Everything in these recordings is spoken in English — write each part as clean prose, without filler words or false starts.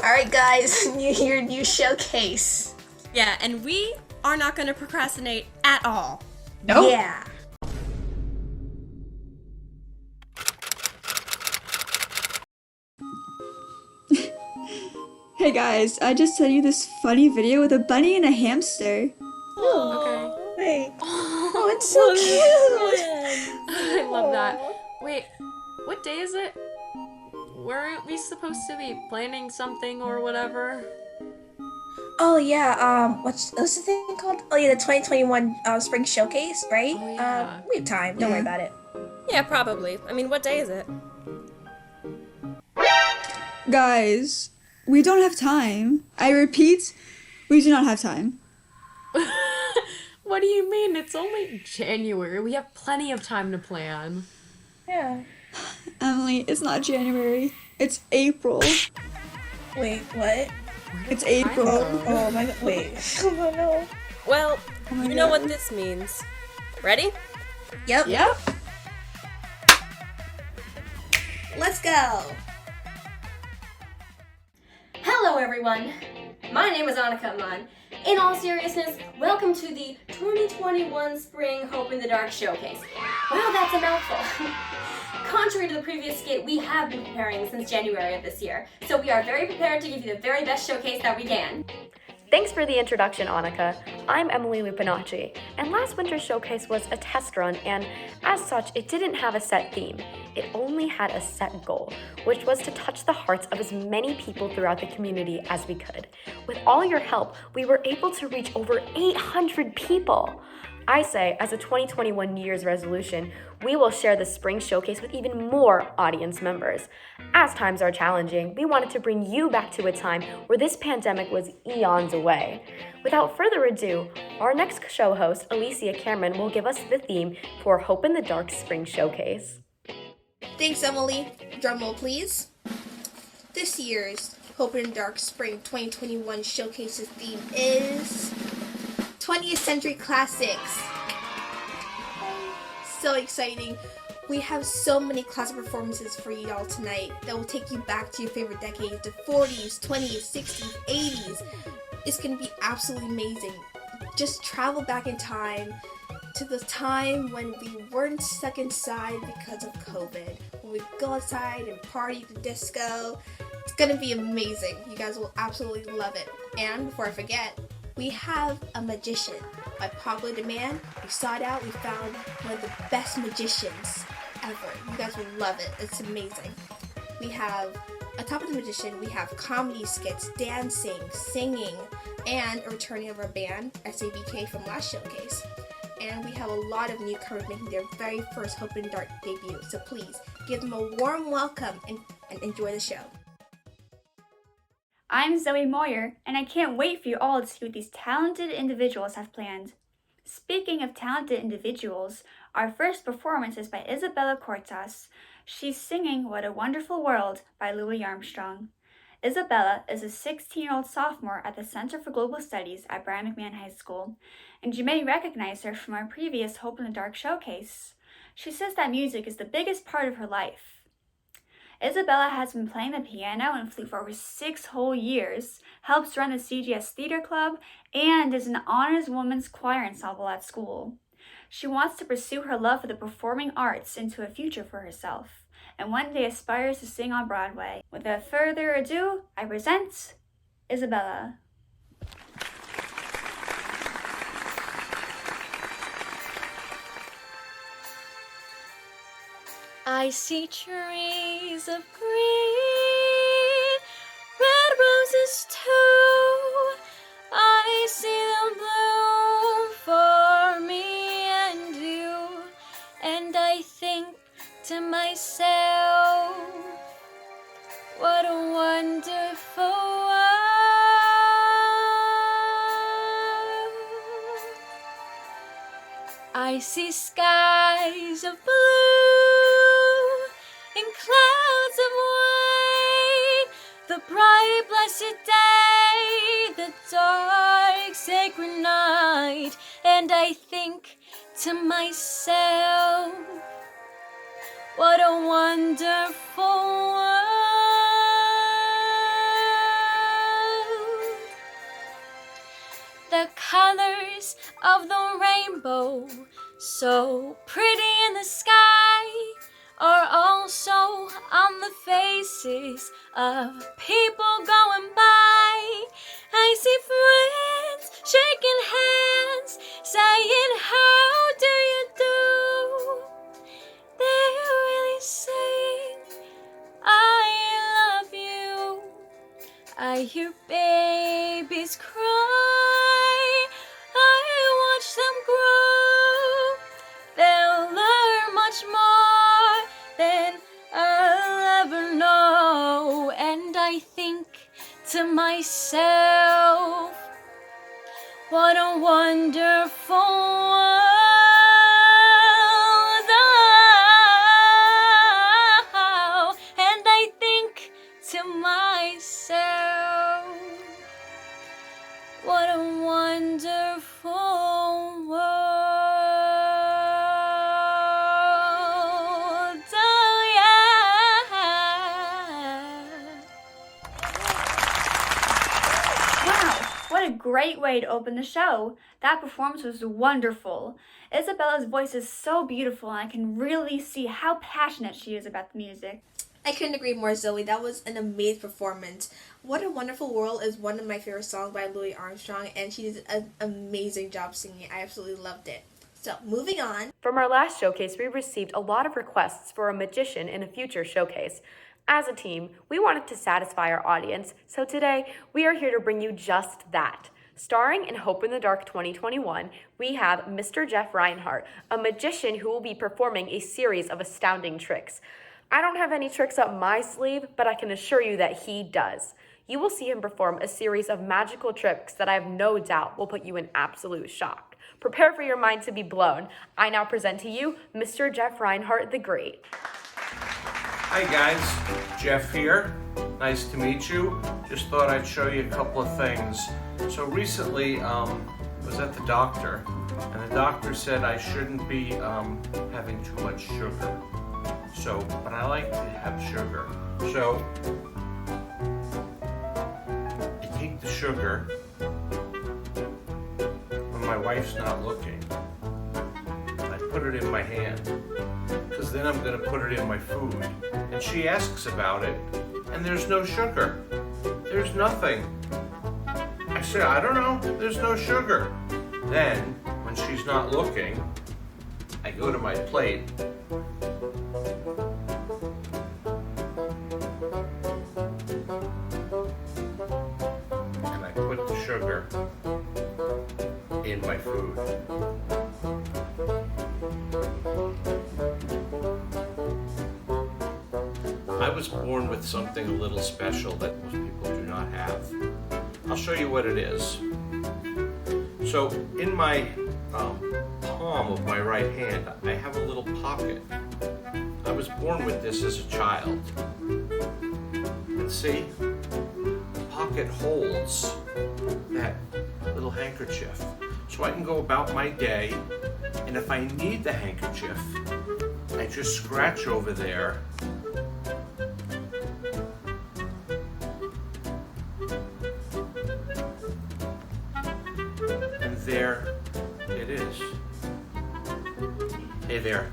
Alright guys, your new showcase. Yeah, and we are not going to procrastinate at all. Nope. Yeah. Hey guys, I just sent you this funny video with a bunny and a hamster. Oh, okay. Wait. Oh, it's so cute. I love that. Wait, what day is it? Weren't we supposed to be planning something or whatever? Oh yeah, what's the thing called? Oh yeah, the 2021 Spring Showcase, right? Oh, yeah. We have time. Don't worry about it. Yeah, probably. I mean, what day is it? Guys, we don't have time. I repeat, we do not have time. What do you mean? It's only January. We have plenty of time to plan. Yeah. Emily, it's not January. It's April. Wait, what? It's April. Oh my god, wait. Oh no. Well, my you know God. what this means. Ready? Yep. Yep. Let's go. Hello everyone, my name is Annika Mann. In all seriousness, welcome to the 2021 Spring Hope in the Dark Showcase. Wow, that's a mouthful. Contrary to the previous skit, we have been preparing since January of this year, so we are very prepared to give you the very best showcase that we can. Thanks for the introduction, Annika. I'm Emily Lupinacci, and last winter's showcase was a test run, and as such, it didn't have a set theme. It only had a set goal, which was to touch the hearts of as many people throughout the community as we could. With all your help, we were able to reach over 800 people. I say, as a 2021 New Year's resolution, we will share the spring showcase with even more audience members. As times are challenging, we wanted to bring you back to a time where this pandemic was eons away. Without further ado, our next show host, Alicia Cameron, will give us the theme for Hope in the Dark Spring Showcase. Thanks, Emily. Drumroll, please. This year's Hope in the Dark Spring 2021 Showcase's theme is 20th Century Classics. So exciting. We have so many classic performances for you all tonight that will take you back to your favorite decades, the 40s, 20s, 60s, 80s. It's going to be absolutely amazing. Just travel back in time to the time when we weren't stuck inside because of COVID. When we go outside and party at the disco. It's going to be amazing. You guys will absolutely love it. And before I forget, we have a magician. By popular demand, we sought out, we found one of the best magicians ever. You guys will love it. It's amazing. We have, atop of the magician, we have comedy skits, dancing, singing, and a returning of our band, SABK, from last showcase. And we have a lot of newcomers making their very first Hope in the Dark debut. So please, give them a warm welcome and enjoy the show. I'm Zoe Moyer, and I can't wait for you all to see what these talented individuals have planned. Speaking of talented individuals, our first performance is by Isabella Cortez. She's singing What a Wonderful World by Louis Armstrong. Isabella is a 16-year-old sophomore at the Center for Global Studies at Brian McMahon High School, and you may recognize her from our previous Hope in the Dark showcase. She says that music is the biggest part of her life. Isabella has been playing the piano and flute for over 6 whole years, helps run the CGS Theater Club, and is an honors women's choir ensemble at school. She wants to pursue her love for the performing arts into a future for herself, and one day aspires to sing on Broadway. Without further ado, I present Isabella. I see trees of green, red roses too. I see them bloom for me and you. And I think to myself, what a wonderful world. I see skies of blue and clouds of white, the bright blessed day, the dark sacred night, and I think to myself, what a wonderful world. the colors of the rainbow, so pretty in the sky, are also on the faces of people going by. I see friends shaking hands, saying, how do you do? They're really saying, I love you. I hear babies cry, I watch them grow. They'll learn much more than I'll ever know. And I think to myself, what a wonderful world. Oh, and I think to myself, what a wonderful world. Oh, yeah. Wow, what a great way to open the show. That performance was wonderful. Isabella's voice is so beautiful, and I can really see how passionate she is about the music. I couldn't agree more, Zoe. That was an amazing performance. What a Wonderful World is one of my favorite songs by Louis Armstrong, and she did an amazing job singing. I absolutely loved it. So, moving on. From our last showcase, we received a lot of requests for a magician in a future showcase. As a team, we wanted to satisfy our audience, so today we are here to bring you just that. Starring in Hope in the Dark 2021, we have Mr. Jeff Reinhardt, a magician who will be performing a series of astounding tricks. I don't have any tricks up my sleeve, but I can assure you that he does. You will see him perform a series of magical tricks that I have no doubt will put you in absolute shock. Prepare for your mind to be blown. I now present to you Mr. Jeff Reinhardt the Great. Hi guys, Jeff here. Nice to meet you. Just thought I'd show you a couple of things. So recently, was at the doctor, and the doctor said I shouldn't be having too much sugar. So, but I like to have sugar. So, I take the sugar when my wife's not looking. I put it in my hand, because then I'm going to put it in my food. And she asks about it, and there's no sugar. There's nothing. I say, I don't know, there's no sugar. Then, when she's not looking, I go to my plate. And I put the sugar in my food. I was born with something a little special that most people do not have. I'll show you what it is. So in my palm of my right hand, I have a little pocket. I was born with this as a child. And see, the pocket holds that little handkerchief. So I can go about my day, and if I need the handkerchief, I just scratch over there. And there it is. Hey there.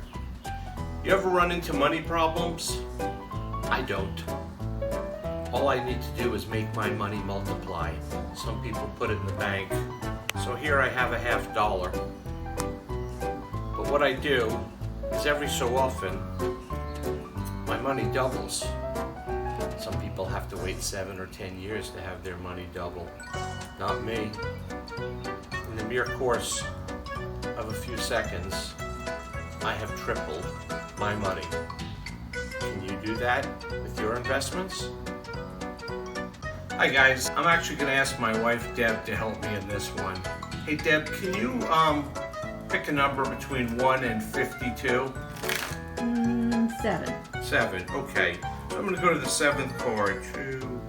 You ever run into money problems? I don't. All I need to do is make my money multiply. Some people put it in the bank. So here I have $50. But what I do is every so often, my money doubles. Some people have to wait 7 or 10 years to have their money double. Not me. In the mere course of a few seconds, I have tripled my money. Can you do that with your investments? Hi guys, I'm actually going to ask my wife Deb to help me in this one. Hey Deb, can you pick a number between 1 and 52? 7. 7, okay. So I'm going to go to the 7th card. 2,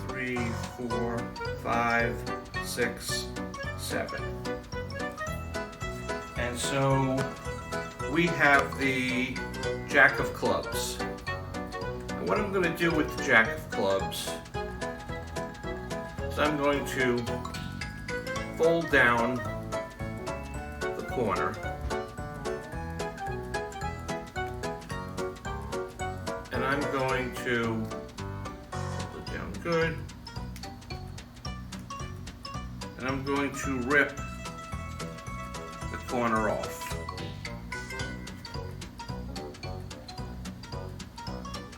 3, 4, 5, 6, 7. And so we have the Jack of Clubs. And what I'm going to do with the Jack of Clubs is I'm going to fold down the corner. And I'm going to fold it down good. And I'm going to rip the corner off.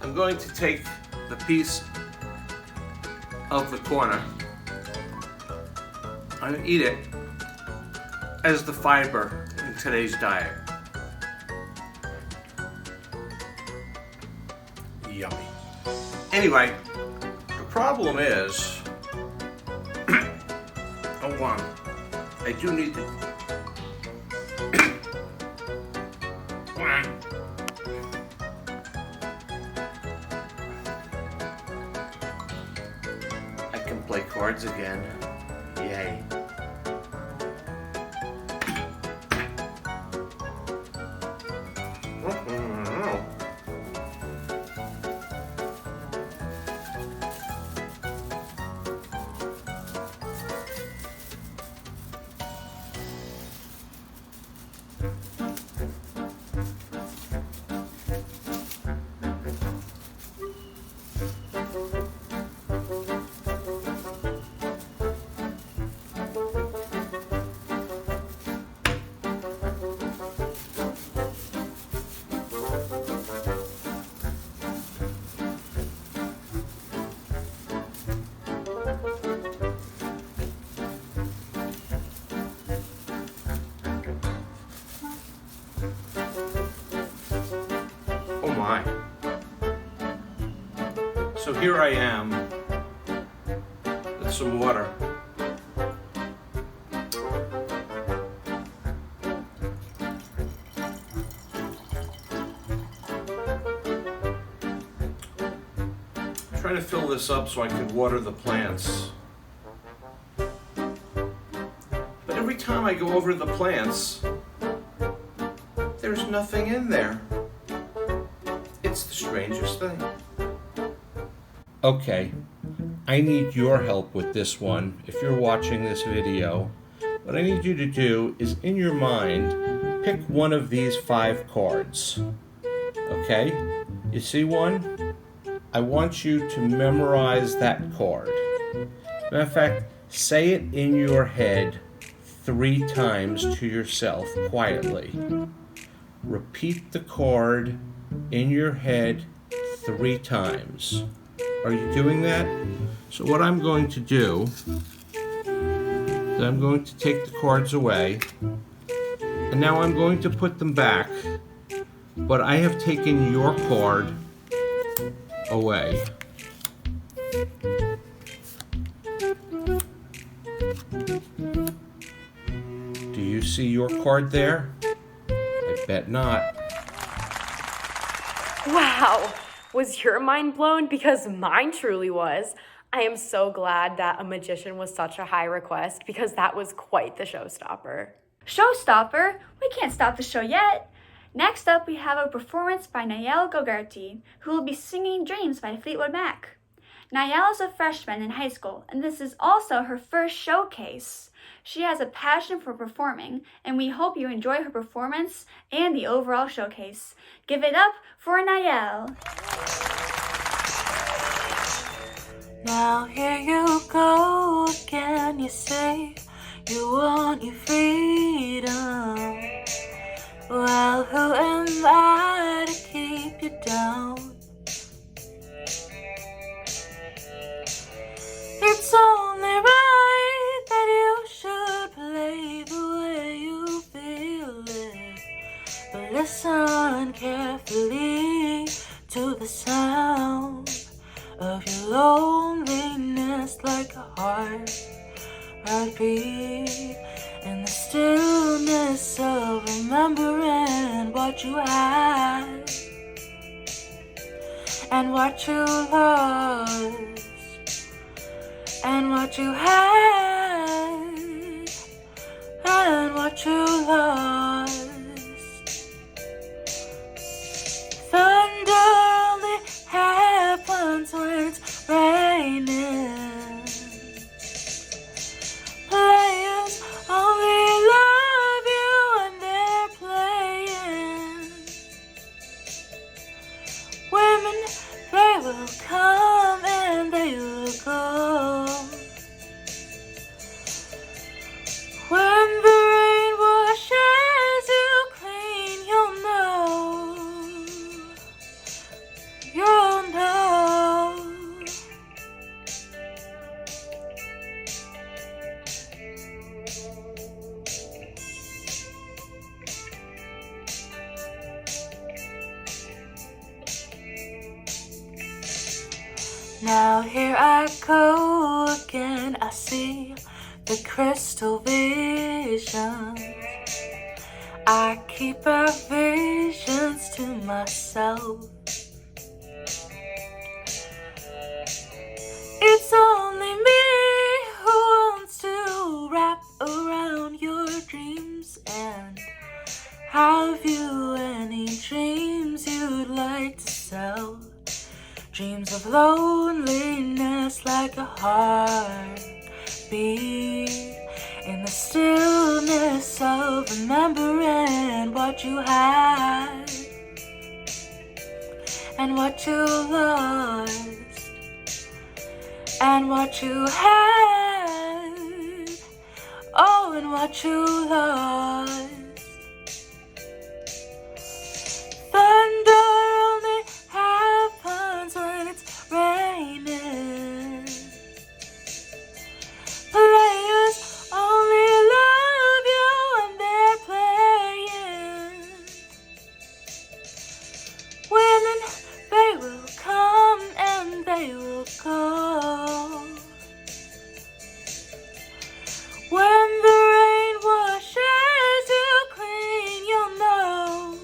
I'm going to take the piece of the corner and eat it as the fiber in today's diet. Yummy. Anyway, the problem is, hold on, I do need to I can play cards again. Yay. So here I am with some water. I'm trying to fill this up so I can water the plants. But every time I go over the plants, there's nothing in there. It's the strangest thing. Okay, I need your help with this one. If you're watching this video, what I need you to do is, in your mind, pick one of these 5 cards. Okay? You see one? I want you to memorize that card. Matter of fact, say it in your head 3 times to yourself quietly. Repeat the card in your head 3 times. Are you doing that? So what I'm going to do is I'm going to take the cards away, and now I'm going to put them back, but I have taken your card away. Do you see your card there? I bet not. Wow! Was your mind blown? Because mine truly was. I am so glad that a magician was such a high request, because that was quite the showstopper. Showstopper? We can't stop the show yet. Next up, we have a performance by Nayel Gogarty, who will be singing Dreams by Fleetwood Mac. Nayel is a freshman in high school, and this is also her first showcase. She has a passion for performing, and we hope you enjoy her performance and the overall showcase. Give it up for Nayel. Now here you go again, you say you want your freedom. Well, who am I to keep you down? It's only right that you should play the way you feel it. But listen carefully to the sound of your loneliness, like a heartbeat, in the stillness of remembering what you had and what you lost and what you had and what you lost. Thunder only happens when it's raining. Players Now here I go again, I see the crystal vision. I keep our visions to myself. It's only me who wants to wrap around your dreams. And have you any dreams you'd like to sell? Dreams of loneliness like a heartbeat, in the stillness of remembering what you had and what you lost and what you had, oh, and what you lost. Thunder only happens when it's raining. Players only love you when they're playing. Women, they will come and they will go. When the rain washes you clean, you'll know.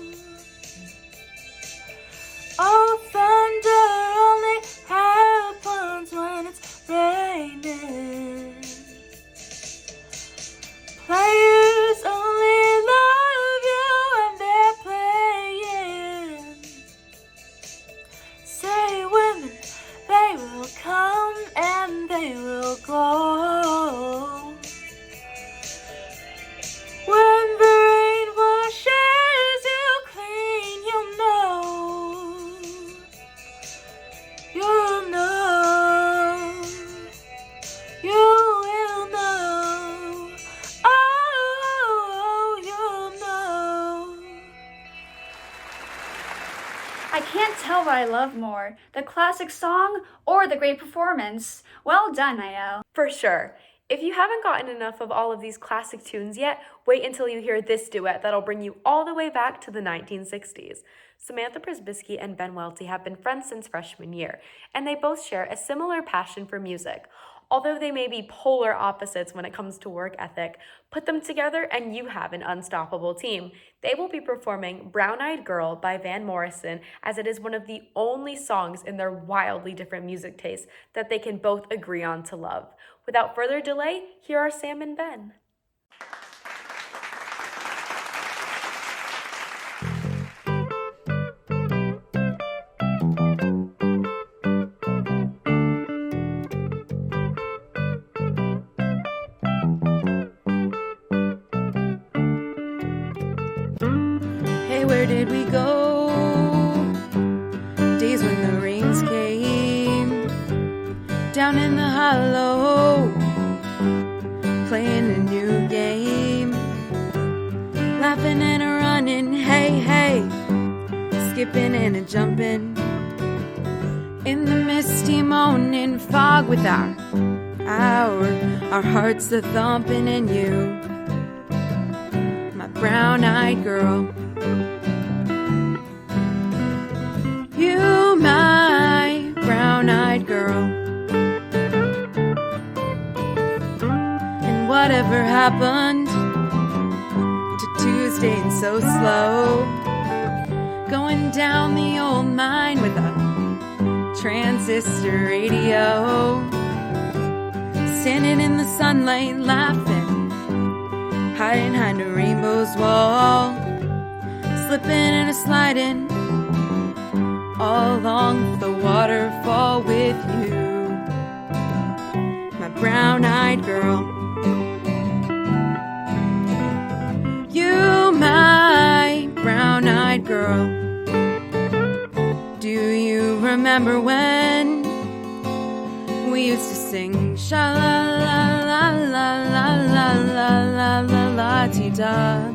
Oh, thunder only happens when it's raining. Players only love you when they're playing. Say women, they will come and they will go. When the rain washes you clean, you'll know. You'll know. You will know. Oh, you'll know. I can't tell what I love more, the classic song or the great performance. Well done, Niall. For sure. If you haven't gotten enough of all of these classic tunes yet, wait until you hear this duet that'll bring you all the way back to the 1960s. Samantha Prisbisky and Ben Welty have been friends since freshman year, and they both share a similar passion for music. Although they may be polar opposites when it comes to work ethic, put them together and you have an unstoppable team. They will be performing Brown Eyed Girl by Van Morrison, as it is one of the only songs in their wildly different music tastes that they can both agree on to love. Without further delay, here are Sam and Ben. Hey, where did we go? Days when the rains came down in the hollow, playing a new game, laughing and a running, hey, hey, skipping and a jumping in the misty morning fog with our hearts a thumping, and you, my brown-eyed girl, you, my brown-eyed girl. And whatever happened to Tuesday and so slow, going down the old mine with a transistor radio, standing in the sunlight laughing, hiding behind a rainbow's wall, slipping and a sliding all along the waterfall with you, my brown-eyed girl. You, my brown-eyed girl. Do you remember when we used to sing sha-la-la-la-la-la-la-la-la-la-la-la-ti-da?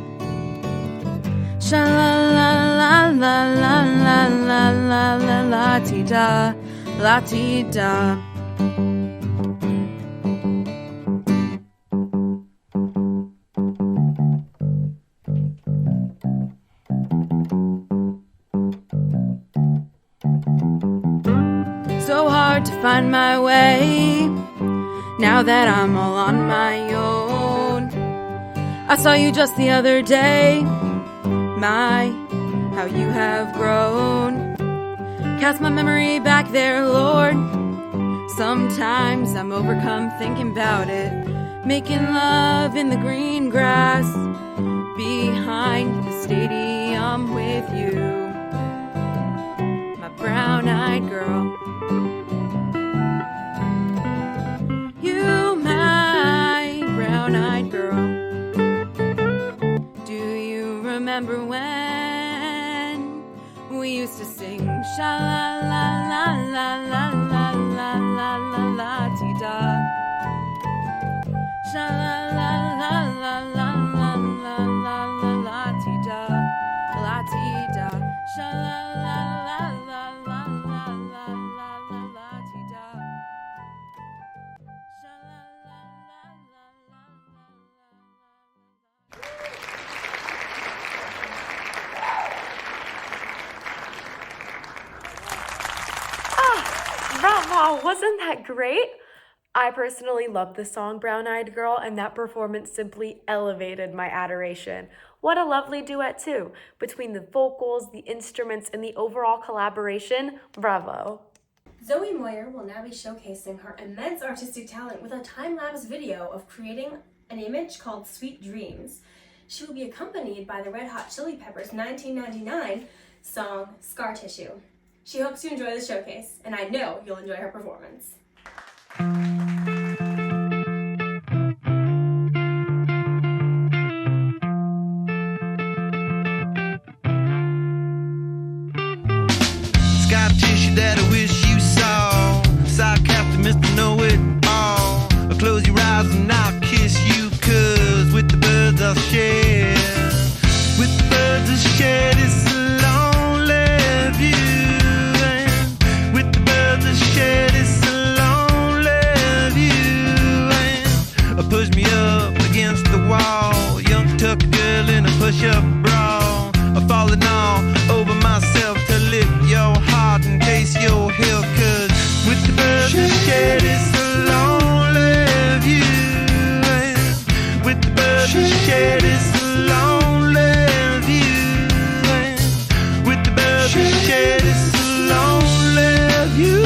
Sha-la-la-la-la-la-la-la-la-la-ti-da, la-ti-da. find my way now that I'm all on my own. I saw you just the other day. My, how you have grown. Cast my memory back there, Lord. Sometimes I'm overcome thinking about it. Making love in the green grass behind the stadium with you, my brown-eyed girl. You, my brown-eyed girl. Do you remember when we used to sing sha-la-la-la-la-la-la-la-la-la-la-la-ti-da? Sha-la-la-la-la-la-la-la-la-la-la-ti-da, la-ti-da, sha-la-la-la-la-la-la-la-la-ti-da, Bravo! Wasn't that great? I personally love the song Brown-Eyed Girl, and that performance simply elevated my adoration. What a lovely duet too, between the vocals, the instruments, and the overall collaboration. Bravo. Zoe Moyer will now be showcasing her immense artistic talent with a time-lapse video of creating an image called Sweet Dreams. She will be accompanied by the Red Hot Chili Peppers' 1999 song Scar Tissue. She hopes you enjoy the showcase, and I know you'll enjoy her performance. Scar tissue that I wish you saw. Sarcastic Mr. Know-It-All. I'll close your eyes and I'll kiss you, 'cause with the birds I'll share. With the birds I'll share this lonely view. And with the birds I'll share this lonely view. And push me up against the wall. Young tuck girl in a push-up bra. I'm falling all over myself to lift your heart and taste your health. 'Cause with the birds I share this lonely view. And with the birds I share this lonely view. And with the birds I share this lonely view.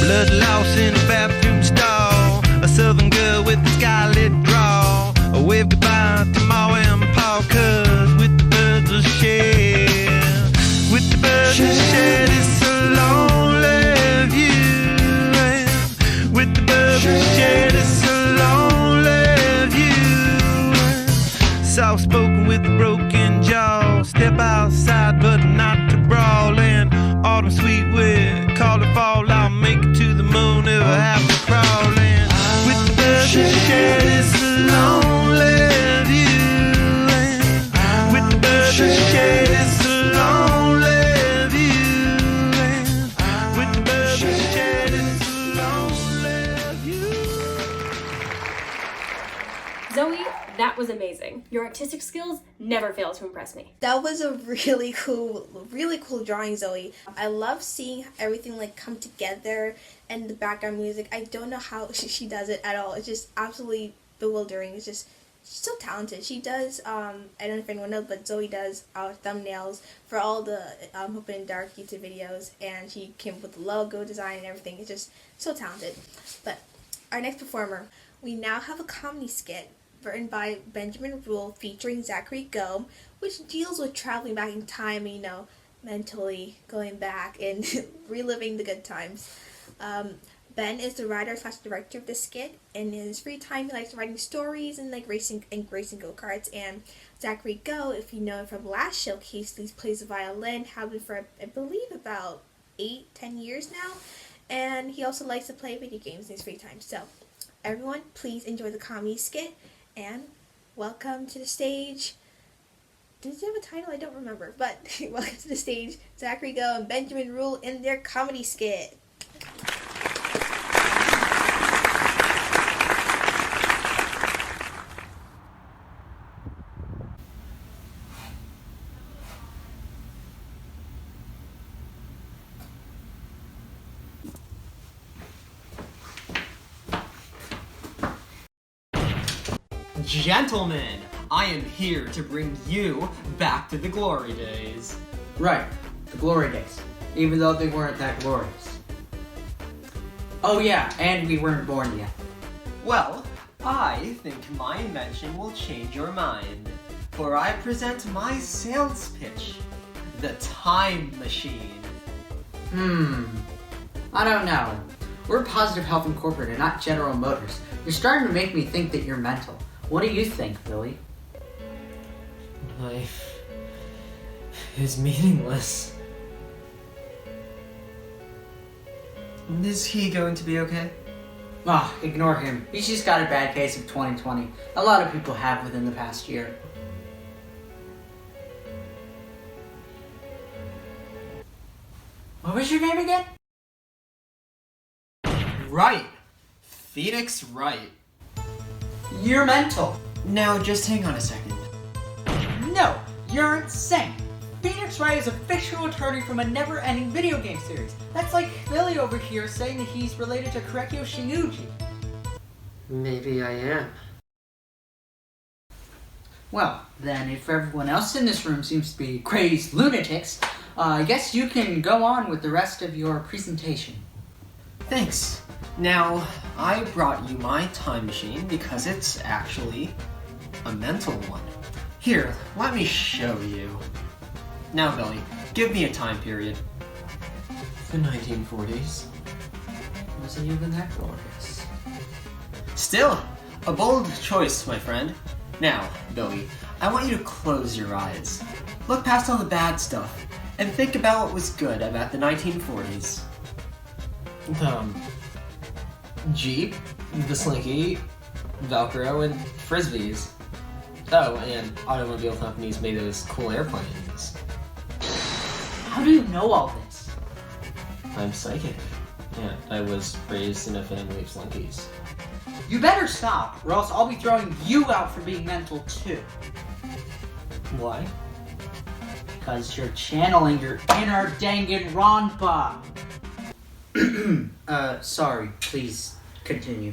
Blood loss in a bathroom stall. A southern girl with a scarlet draw. A wave goodbye to Ma and Pa, 'cause with the birds I share. With the birds I share this lonely view. And with the birds I share this lonely view. Soft spoken with a broken jaw. Step outside but not to brawl. And autumn sweet with call it fall. I'll make it to the moon if I have to crawl. And with the birds I share this lonely view. And with the birds I share this lonely view. And with the birds I share this lonely view. Zoe, that was amazing. Your artistic skills never fail to impress me. That was a really cool drawing, Zoe. I love seeing everything like come together and the background music. I don't know how she does it at all. It's just absolutely bewildering. It's just, she's so talented. She does, I don't know if anyone knows, but Zoe does our thumbnails for all the Hope and Dark YouTube videos, and she came up with the logo design and everything. It's just so talented. But our next performer, we now have a comedy skit written by Benjamin Rule featuring Zachary Go, which deals with traveling back in time, you know, mentally going back and reliving the good times. Ben is the writer/director of this skit, and in his free time he likes writing stories and like racing go-karts. And Zachary Go, if you know him from last showcase, he plays the violin, have been for I believe about 8-10 years now, and he also likes to play video games in his free time. So everyone, please enjoy the comedy skit, and welcome to the stage. Did it have a title? I don't remember, but welcome to the stage, Zachary Go and Benjamin Rule in their comedy skit. Gentlemen, I am here to bring you back to the glory days. Right, the glory days, even though they weren't that glorious. Oh yeah, and we weren't born yet. Well, I think my invention will change your mind, for I present my sales pitch, the time machine. I don't know. We're Positive Health Incorporated, not General Motors. You're starting to make me think that you're mental. What do you think, Billy? Life is meaningless. Is he going to be okay? Ignore him. He's just got a bad case of 2020. A lot of people have within the past year. What was your name again? Right. Phoenix Wright. You're mental. Now just hang on a second. No, you're insane. Phoenix Wright is a fictional attorney from a never-ending video game series. That's like Billy over here saying that he's related to Korekyo Shinguji. Maybe I am. Well, then if everyone else in this room seems to be crazed lunatics, I guess you can go on with the rest of your presentation. Thanks. Now, I brought you my time machine because it's actually a mental one. Here, let me show you. Now, Billy, give me a time period. The 1940s. Wasn't even that glorious. Still, a bold choice, my friend. Now, Billy, I want you to close your eyes. Look past all the bad stuff, and think about what was good about the 1940s. Jeep, the Slinky, Velcro, and Frisbees. Oh, and automobile companies made those cool airplanes. How do you know all this? I'm psychic. Yeah, I was raised in a family of Slinkies. You better stop, or else I'll be throwing you out for being mental too. Why? Because you're channeling your inner Danganronpa. Sorry, please continue.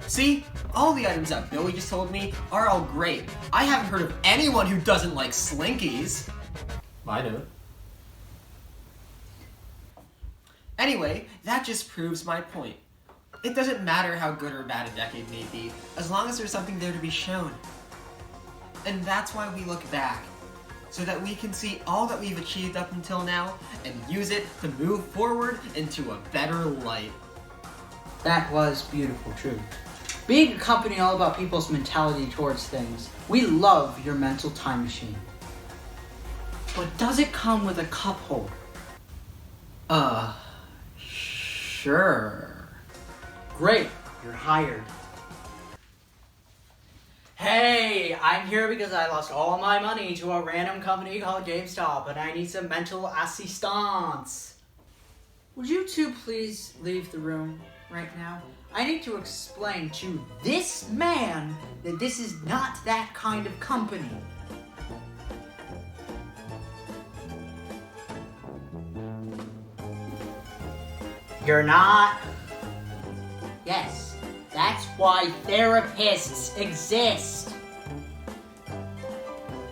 See? All the items that Billy just told me are all great. I haven't heard of anyone who doesn't like Slinkies. I do. Anyway, that just proves my point. It doesn't matter how good or bad a decade may be, as long as there's something there to be shown. And that's why we look back, so that we can see all that we've achieved up until now and use it to move forward into a better light. That was beautiful, truth. Being a company all about people's mentality towards things, we love your mental time machine. But does it come with a cup holder? Sure. Great, you're hired. Hey, I'm here because I lost all my money to a random company called GameStop and I need some mental assistance. Would you two please leave the room right now? I need to explain to this man that this is not that kind of company. You're not? Yes, that's why therapists exist.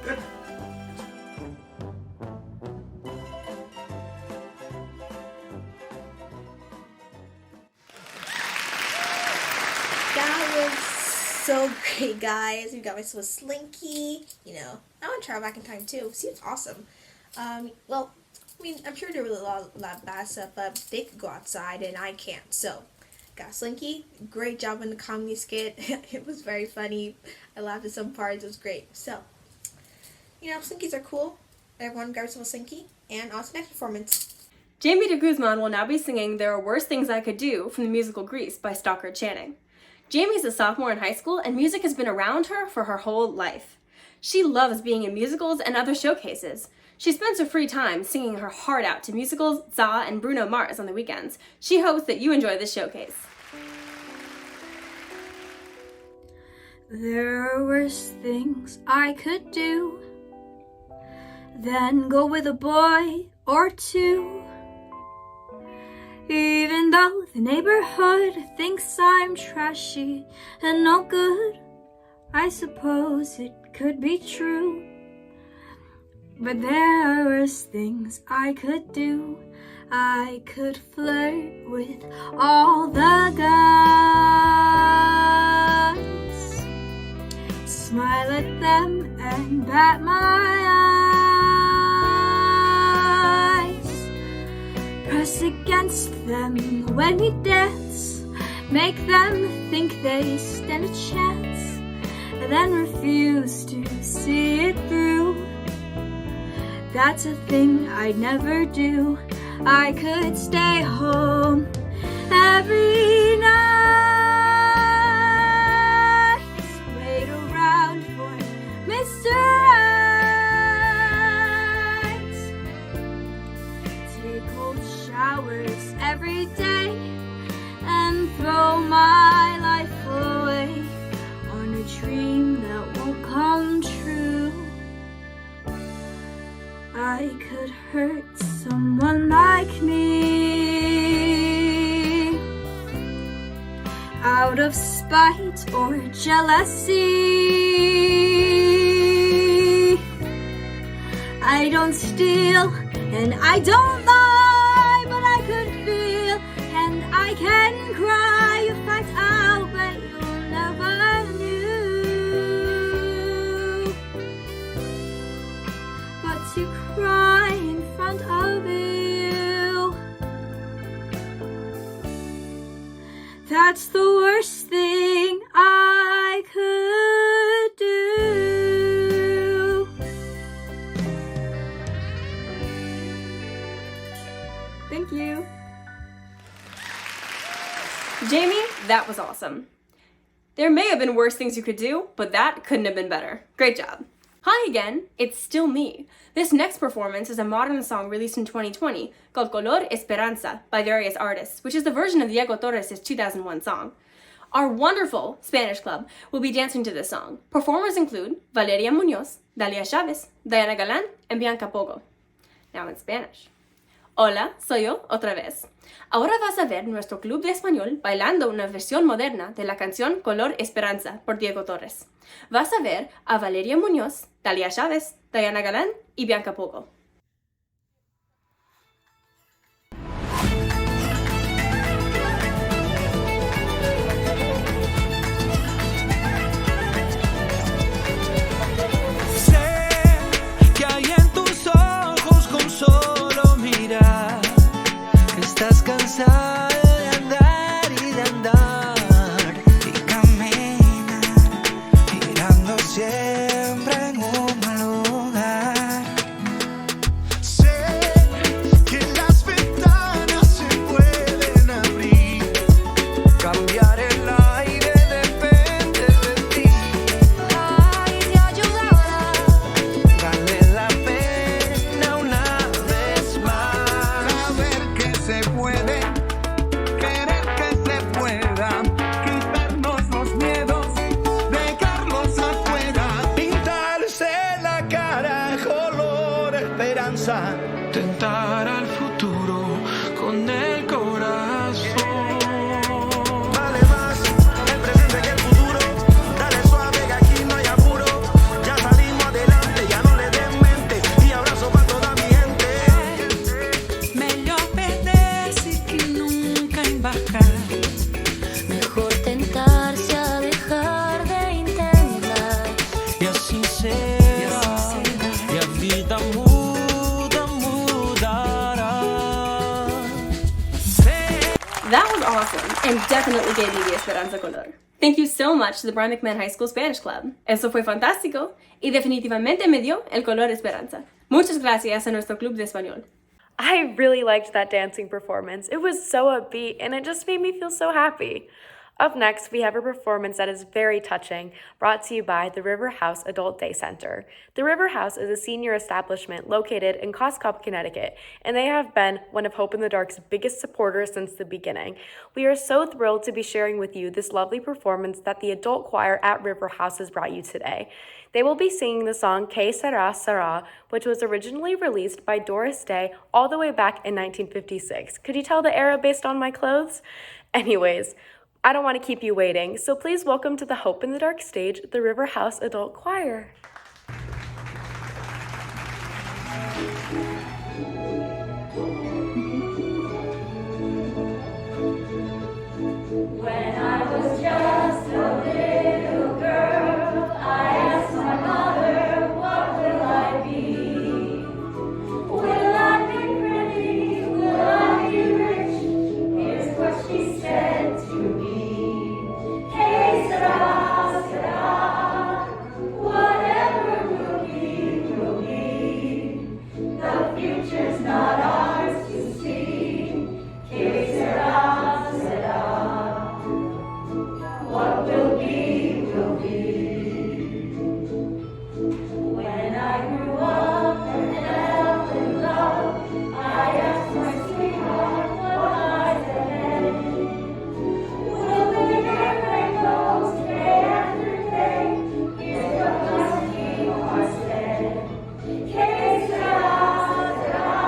Good. That was so great, guys. We got myself a Slinky. You know, I want to travel back in time too. Seems awesome. Well, I mean, I'm sure there was a lot of bad stuff, but they could go outside and I can't. So, got Slinky. Great job in the comedy skit. It was very funny. I laughed at some parts. It was great. So, you know, Slinkies are cool. Everyone grab yourself a Slinky. And on to the next performance. Jamie de Guzman will now be singing There Are Worse Things I Could Do from the musical Grease by Stockard Channing. Jamie's a sophomore in high school, and music has been around her for her whole life. She loves being in musicals and other showcases. She spends her free time singing her heart out to musicals, Za, and Bruno Mars on the weekends. She hopes that you enjoy this showcase. There are worse things I could do than go with a boy or two. Even though the neighborhood thinks I'm trashy and no good, I suppose it could be true. But there are worse things I could do. I could flirt with all the guys, smile at them and bat my eyes, press against them when we dance, make them think they stand a chance, and then refuse to see it through. That's a thing I'd never do. I could stay home every night, wait around for Mr. Right, take cold showers every day, and throw my life away on a dream that won't come true. I could hurt someone like me out of spite or jealousy. I don't steal and I don't lie, but I could feel and I can cry. You fight out, but you'll never knew. But to cry in front of you, that's the worst thing I could do. Thank you. Jamie, that was awesome. There may have been worse things you could do, but that couldn't have been better. Great job. Hi again, it's still me. This next performance is a modern song released in 2020 called Esperanza by various artists, which is the version of Diego Torres' 2001 song. Our wonderful Spanish club will be dancing to this song. Performers include Valeria Muñoz, Dalia Chávez, Diana Galán, and Bianca Pogo. Now in Spanish. Hola, soy yo otra vez. Ahora vas a ver nuestro club de español bailando una versión moderna de la canción Esperanza por Diego Torres. Vas a ver a Valeria Muñoz, Dalia Chávez, Diana Galán y Bianca Pogo. Sé que hay en tus ojos con solo mirar que estás cansada de andar y de andar y caminar girando siempre en un mal lugar. Sé que las ventanas se pueden abrir, cambiar el aire depende de ti. Ay, te ayudará, vale la pena una vez más. Saber que se puede, querer que se pueda, quitarnos los miedos, dejarlos afuera. Pintarse la cara color esperanza, tentar al futuro con el corazón. Vale más el presente que el futuro. Dale suave que aquí no hay apuro. Ya salimos adelante, ya no le den mente. Y abrazo para toda mi gente. Melhor perder-se que nunca embarcar. Mejor tentarse a dejar de intentar. Y así será. Y a vida muda, mudará. That was awesome and definitely gave me the Esperanza color. Thank you so much to the Brian McMahon High School Spanish Club. Eso fue fantástico y definitivamente me dio el color Esperanza. Muchas gracias a nuestro club de español. I really liked that dancing performance. It was so upbeat and it just made me feel so happy. Up next, we have a performance that is very touching, brought to you by the River House Adult Day Center. The River House is a senior establishment located in Coscope, Connecticut, and they have been one of Hope in the Dark's biggest supporters since the beginning. We are so thrilled to be sharing with you this lovely performance that the adult choir at River House has brought you today. They will be singing the song Sera Sera, which was originally released by Doris Day all the way back in 1956. Could you tell the era based on my clothes? Anyways, I don't want to keep you waiting, so please welcome to the Hope in the Dark stage, the River House Adult Choir. When I was just a little girl, I asked my mother, what will I be? Will I be pretty? Will I be rich? Here's what she said to me. Hey, Sera, Sera, whatever will be, will be. The future's not ours to see. Hey, Sera, Sera, what will be, will be. When I grew up and fell in love, I asked my sweetheart what lies ahead. Will we get rainbows day after day? Here's what my sweetheart said. Que sera, sera,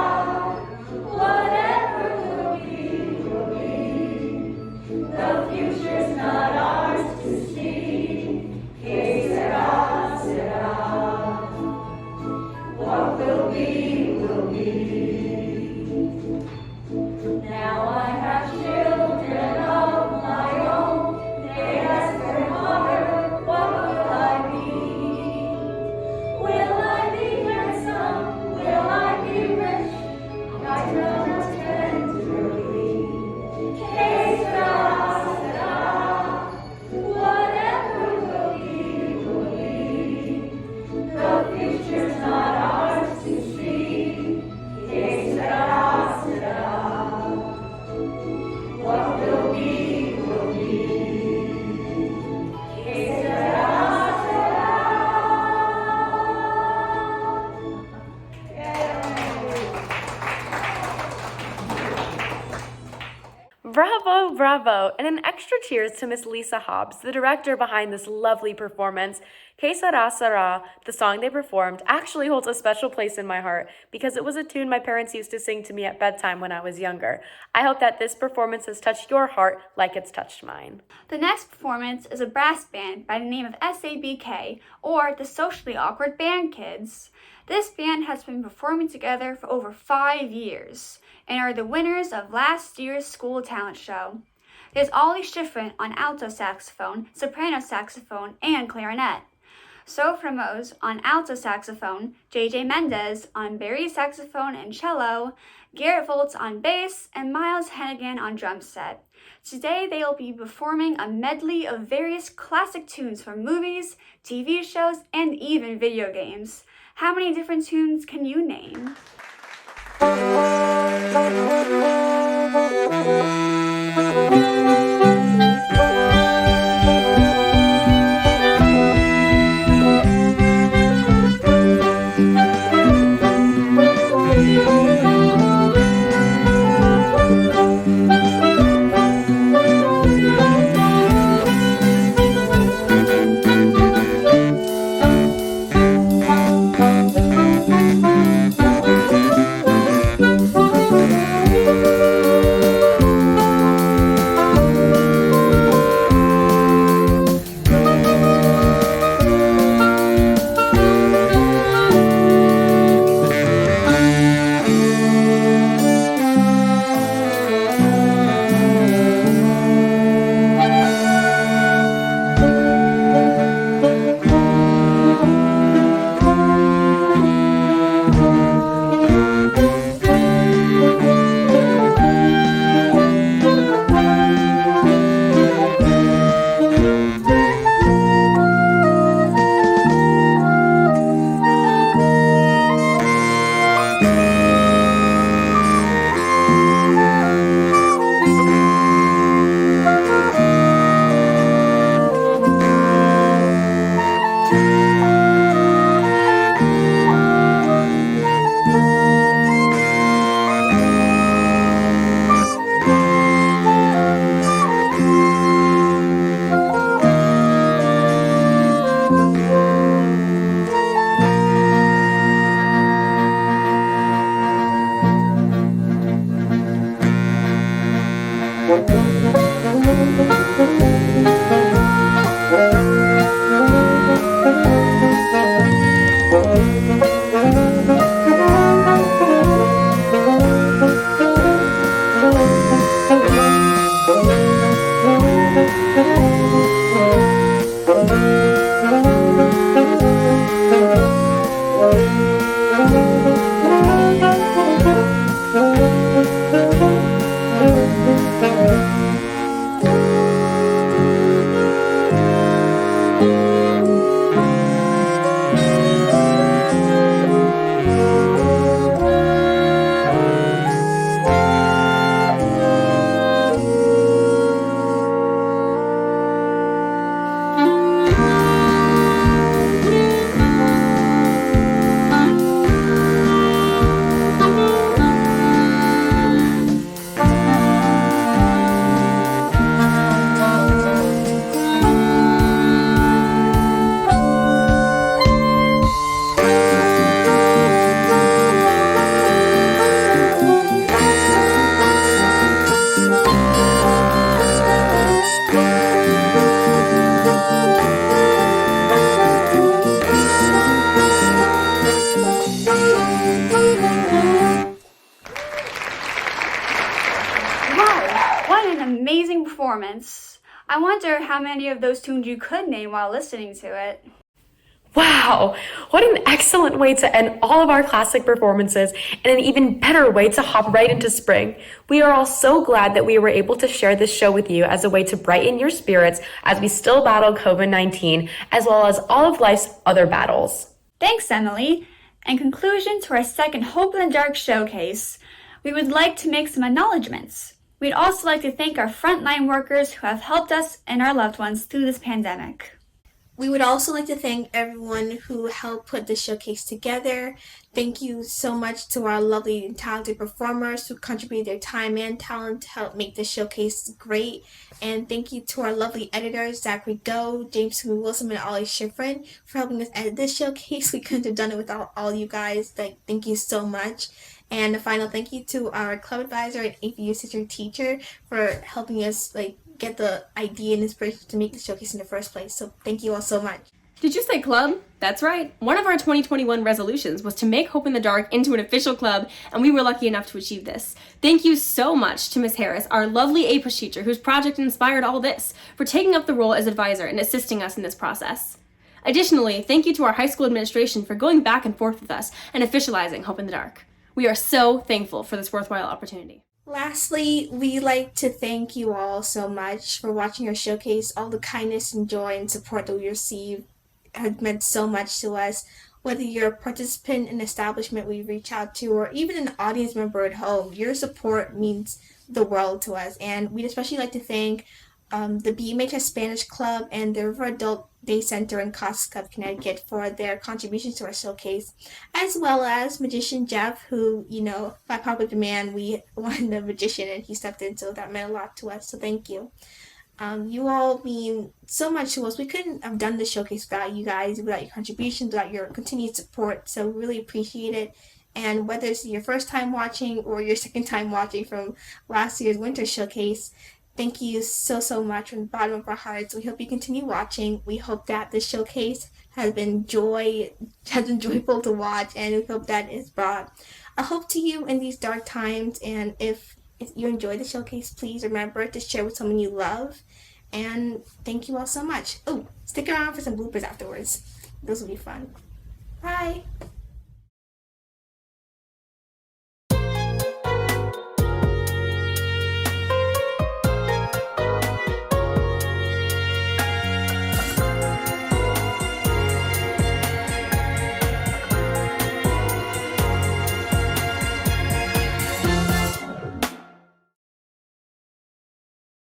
whatever will be, will be. The future's not ours to see. Que sera, sera, what will be, will be. Now I have children of my own. They ask their mother, what will I be? Will I be handsome? Will I be rich? I tell them tenderly. Que sera, sera, whatever will be, will be. The future's not ours to see. Que sera, sera, what will be, will be. Que sera, sera. Bravo, bravo, and an extra cheers to Miss Lisa Hobbs, the director behind this lovely performance. Que Sera Sera, the song they performed, actually holds a special place in my heart because it was a tune my parents used to sing to me at bedtime when I was younger. I hope that this performance has touched your heart like it's touched mine. The next performance is a brass band by the name of SABK, or the Socially Awkward Band Kids. This band has been performing together for over 5 years and are the winners of last year's school talent show. There's Ollie Schifrin on alto saxophone, soprano saxophone, and clarinet. So Promos on alto saxophone, JJ Mendez on bass saxophone and cello, Garrett Voltz on bass, and Miles Hennigan on drum set. Today they will be performing a medley of various classic tunes from movies, TV shows, and even video games. How many different tunes can you name? performance. I wonder how many of those tunes you could name while listening to it. Wow, what an excellent way to end all of our classic performances and an even better way to hop right into spring. We are all so glad that we were able to share this show with you as a way to brighten your spirits as we still battle COVID-19 as well as all of life's other battles. Thanks, Emily. In conclusion to our second Hope in the Dark showcase, we would like to make some acknowledgements. We'd also like to thank our frontline workers who have helped us and our loved ones through this pandemic. We would also like to thank everyone who helped put the showcase together. Thank you so much to our lovely and talented performers who contributed their time and talent to help make the showcase great. And thank you to our lovely editors, Zachary Go, James Wilson, and Ollie Schifrin for helping us edit this showcase. We couldn't have done it without all you guys. Thank you so much. And a final thank you to our club advisor and APU sister teacher for helping us get the idea and inspiration to make the showcase in the first place. So thank you all so much. Did you say club? That's right. One of our 2021 resolutions was to make Hope in the Dark into an official club, and we were lucky enough to achieve this. Thank you so much to Ms. Harris, our lovely APUS teacher whose project inspired all this, for taking up the role as advisor and assisting us in this process. Additionally, thank you to our high school administration for going back and forth with us and officializing Hope in the Dark. We are so thankful for this worthwhile opportunity. Lastly, we'd like to thank you all so much for watching our showcase. All the kindness and joy and support that we received have meant so much to us. Whether you're a participant in an establishment we reach out to or even an audience member at home, your support means the world to us. And we'd especially like to thank the BMHS Spanish Club and the River Adult Day Center in Costa Club, Connecticut for their contributions to our showcase, as well as Magician Jeff, who, by popular demand, we wanted a magician and he stepped in, so that meant a lot to us, so thank you. You all mean so much to us. We couldn't have done this showcase without you guys, without your contributions, without your continued support, so we really appreciate it. And whether it's your first time watching or your second time watching from last year's winter showcase, thank you so much from the bottom of our hearts. We hope you continue watching. We hope that this showcase has been joyful to watch, and we hope that it's brought a hope to you in these dark times. And if you enjoy the showcase, please remember to share with someone you love. And thank you all so much. Oh, stick around for some bloopers afterwards. Those will be fun. Bye.